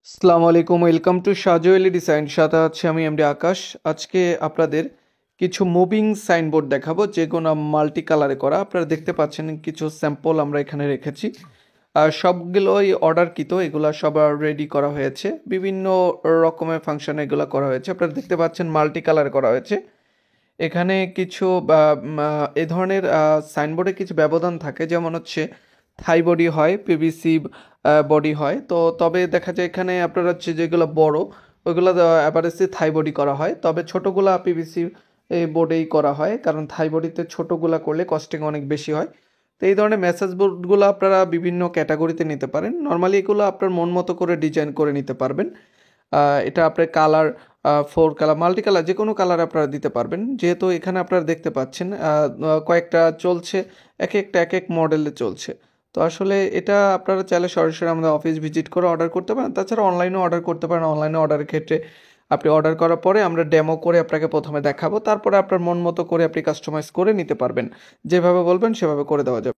আসসালামু আলাইকুম, welcome to সাজোয়েলি design. সাথে আছে আমি এমডি আকাশ। আজকে আপনাদের কিছু মুভিং সাইনবোর্ড দেখাবো, যেগুলো মাল্টি কালারে করা। আপনারা দেখতে পাচ্ছেন কিছু স্যাম্পল আমরা এখানে রেখেছি। আর সবগুলোই অর্ডারকৃত, এগুলো সব রেডি করা হয়েছে, বিভিন্ন রকমের ফাংশন এগুলো করা হয়েছে। আপনারা দেখতে পাচ্ছেন মাল্টি কালারে করা হয়েছে। এখানে কিছু এ ধরনের সাইনবোর্ডে কিছু ব্যবধান থাকে, যেমন হচ্ছে থাই বডি হয়, পিভিসি বডি হয়। তো তবে দেখা যায় এখানে আপনার হচ্ছে যেগুলো বড় ওইগুলো অ্যাভারেজে থাই বডি করা হয়, তবে ছোটোগুলা পিভিসি বোর্ডেই করা হয়, কারণ থাই বডিতে ছোটোগুলা করলে কস্টিং অনেক বেশি হয়। তো এই ধরনের মেসেজ বোর্ডগুলো আপনারা বিভিন্ন ক্যাটাগরিতে নিতে পারেন। নর্মালি এগুলো আপনার মন মতো করে ডিজাইন করে নিতে পারবেন। এটা আপনার colour, four colour, multi colour, যে কোনো কালার আপনারা দিতে পারবেন। যেহেতু এখানে আপনারা দেখতে পাচ্ছেন কয়েকটা চলছে, এক এক মডেলে চলছে। তো আসলে এটা আপনারা চাইলে সরাসরি আমাদের অফিস ভিজিট করে অর্ডার করতে পারেন। তাছাড়া অনলাইনেও অর্ডার করতে পারেন। অনলাইনে অর্ডারের ক্ষেত্রে আপনি অর্ডার করার পরে আমরা ডেমো করে আপনাকে প্রথমে দেখাবো, তারপরে আপনার মন মতো করে আপনি কাস্টমাইজ করে নিতে পারবেন। যেভাবে বলবেন সেভাবে করে দেওয়া যাবে।